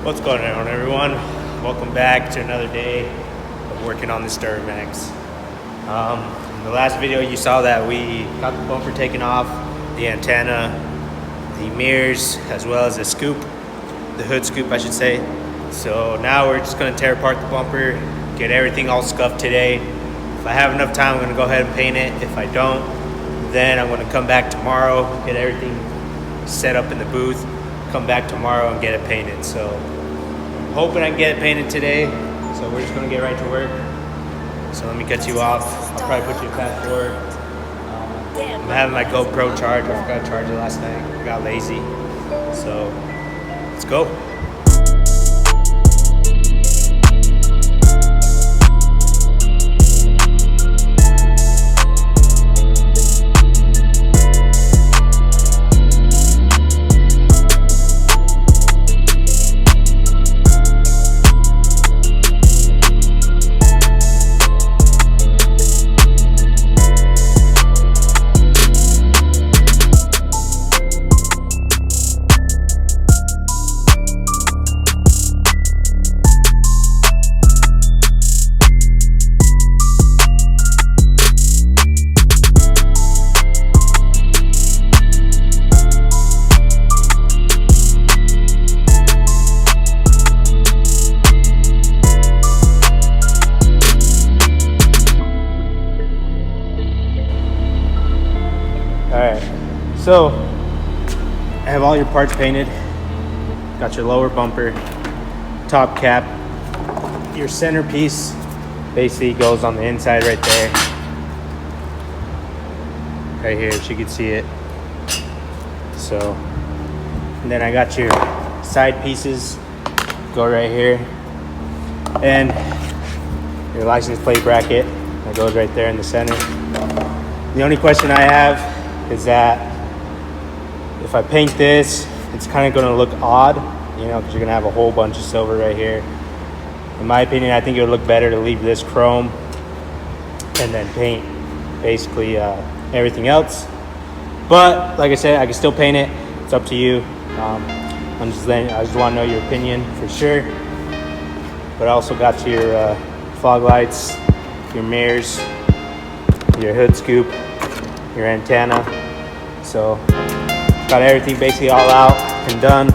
What's going on, everyone? Welcome back to another day of working on this Duramax. In the last video you saw that we got the bumper taken off, the antenna, the mirrors, as well as the hood scoop I should say. So now we're just going to tear apart the bumper, get everything all scuffed today. If I have enough time, I'm going to go ahead and paint it. If I don't, then I'm going to come back tomorrow, get everything set up in the booth, come back tomorrow and get it painted. So hoping I can get it painted today. So we're just going to get right to work. So let me cut you off. I'll probably put you fast forward. I'm having my GoPro charge. I forgot to charge it last night. I got lazy. So let's go. Alright, so I have all your parts painted. Got your lower bumper, top cap. Your centerpiece basically goes on the inside right there. Right here, if you can see it. So, and then I got your side pieces, go right here. And your license plate bracket, that goes right there in the center. The only question I have is that if I paint this, it's kind of going to look odd, you know, because you're going to have a whole bunch of silver right here. In my opinion, I think it would look better to leave this chrome and then paint basically everything else. But like I said, I can still paint it. It's up to you. I just want to know your opinion for sure. But I also got your fog lights, your mirrors, your hood scoop, your antenna. So got everything basically all out and done.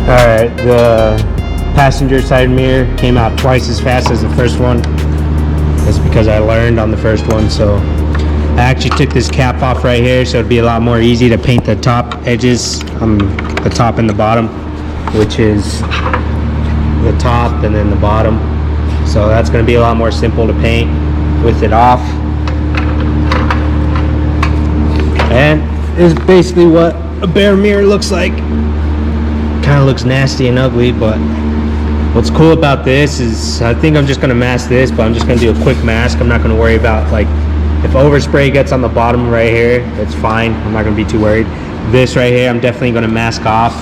Alright, the passenger side mirror came out twice as fast as the first one. That's because I learned on the first one. So I actually took this cap off right here, so it'd be a lot more easy to paint the top edges, the top and the bottom, which is the top and then the bottom. So that's going to be a lot more simple to paint with it off. And this is basically what a bare mirror looks like. Kind of looks nasty and ugly, but what's cool about this is I think I'm just going to mask this, but I'm just going to do a quick mask. I'm not going to worry about, like, if overspray gets on the bottom right here, it's fine. I'm not going to be too worried. This right here, I'm definitely going to mask off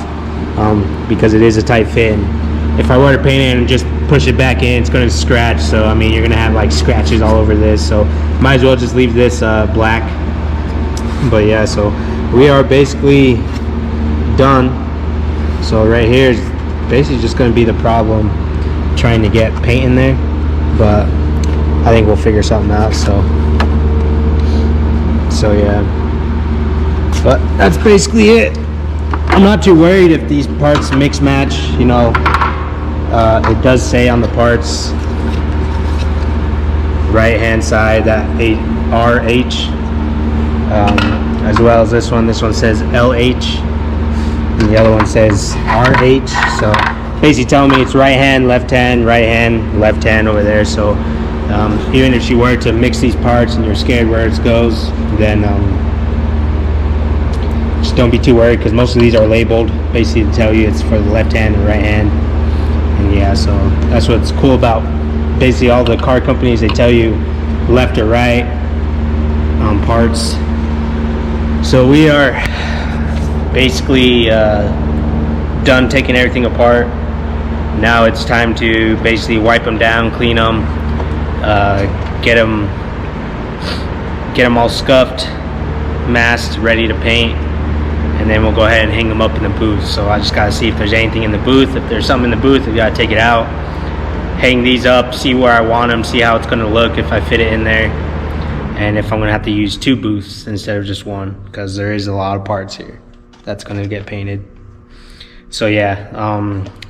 because it is a tight fit. And if I were to paint it and just push it back in, it's going to scratch. So I mean, you're going to have like scratches all over this. So might as well just leave this black. But yeah, so we are basically done. So right here is basically just going to be the problem, trying to get paint in there, but I think we'll figure something out. So yeah, but that's basically it. I'm not too worried if these parts mix match, you know. It does say on the parts right hand side that RH, as well as this one says LH and the other one says RH. So basically telling me it's right hand, left hand, left hand over there. So even if you were to mix these parts and you're scared where it goes, then just don't be too worried, because most of these are labeled basically to tell you it's for the left hand and right hand. And yeah, so that's what's cool about basically all the car companies. They tell you left or right on parts. So we are basically done taking everything apart. Now it's time to basically wipe them down, clean them, get them all scuffed, masked, ready to paint, and then we'll go ahead and hang them up in the booth. So I just gotta see if there's anything in the booth. If there's something in the booth, we gotta take it out, hang these up, see where I want them, see how it's gonna look if I fit it in there, and if I'm gonna have to use 2 booths instead of just 1, because there is a lot of parts here that's gonna get painted. So yeah,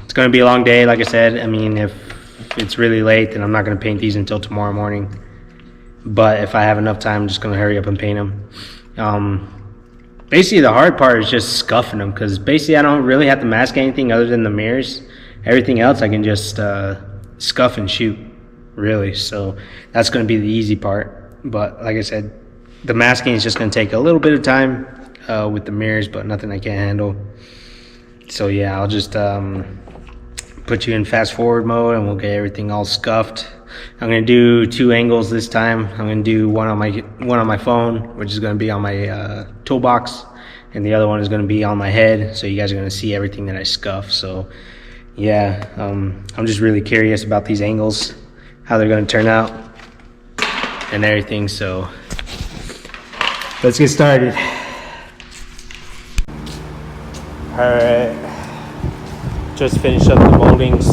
it's gonna be a long day, like I said. I mean, if it's really late, then I'm not gonna paint these until tomorrow morning. But if I have enough time, I'm just gonna hurry up and paint them. Basically the hard part is just scuffing them, because basically I don't really have to mask anything other than the mirrors. Everything else I can just scuff and shoot, really. So that's going to be the easy part. But like I said, the masking is just going to take a little bit of time with the mirrors, but nothing I can't handle. So yeah, I'll just put you in fast forward mode and we'll get everything all scuffed. I'm gonna do 2 angles this time. I'm gonna do one on my phone, which is gonna be on my toolbox, and the other one is gonna be on my head. So you guys are gonna see everything that I scuff. So yeah, I'm just really curious about these angles, how they're gonna turn out, and everything. So let's get started. All right, just finished up the moldings,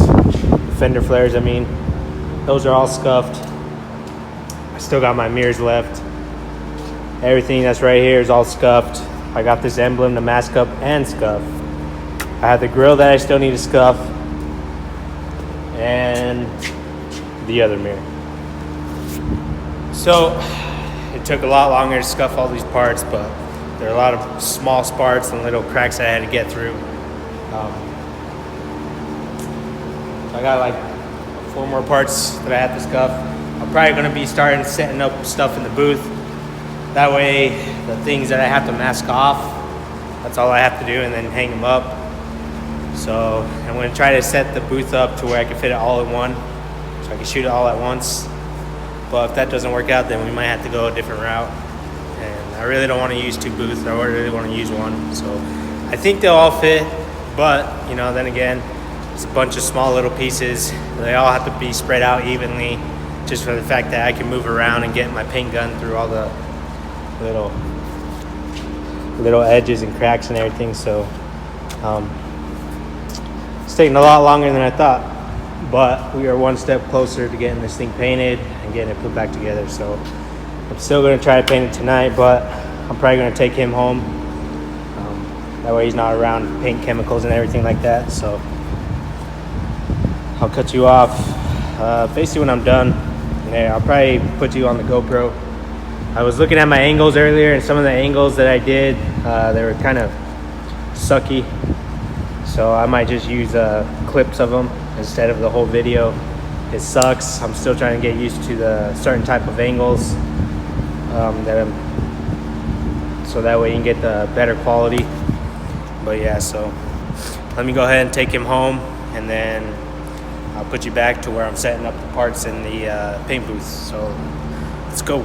fender flares. I mean. Those are all scuffed. I still got my mirrors left. Everything that's right here is all scuffed. I got this emblem to mask up and scuff. I have the grill that I still need to scuff, and the other mirror. So it took a lot longer to scuff all these parts, but there are a lot of small sparks and little cracks that I had to get through. So I got like 4 more parts that I have to scuff. I'm probably going to be starting setting up stuff in the booth. That way, the things that I have to mask off, that's all I have to do, and then hang them up. So I'm going to try to set the booth up to where I can fit it all in one, so I can shoot it all at once. But if that doesn't work out, then we might have to go a different route. And I really don't want to use 2 booths. I really want to use 1. So I think they'll all fit, but you know, then again, it's a bunch of small little pieces. They all have to be spread out evenly, just for the fact that I can move around and get my paint gun through all the little edges and cracks and everything. So it's taking a lot longer than I thought, but we are one step closer to getting this thing painted and getting it put back together. So I'm still going to try to paint it tonight, but I'm probably going to take him home That way he's not around paint chemicals and everything like that. So I'll cut you off basically when I'm done. Yeah, I'll probably put you on the GoPro. I was looking at my angles earlier, and some of the angles that I did, they were kind of sucky. So I might just use clips of them instead of the whole video. It sucks. I'm still trying to get used to the certain type of angles so that way you can get the better quality. But yeah, so let me go ahead and take him home, and then I'll put you back to where I'm setting up the parts in the paint booth. So let's go.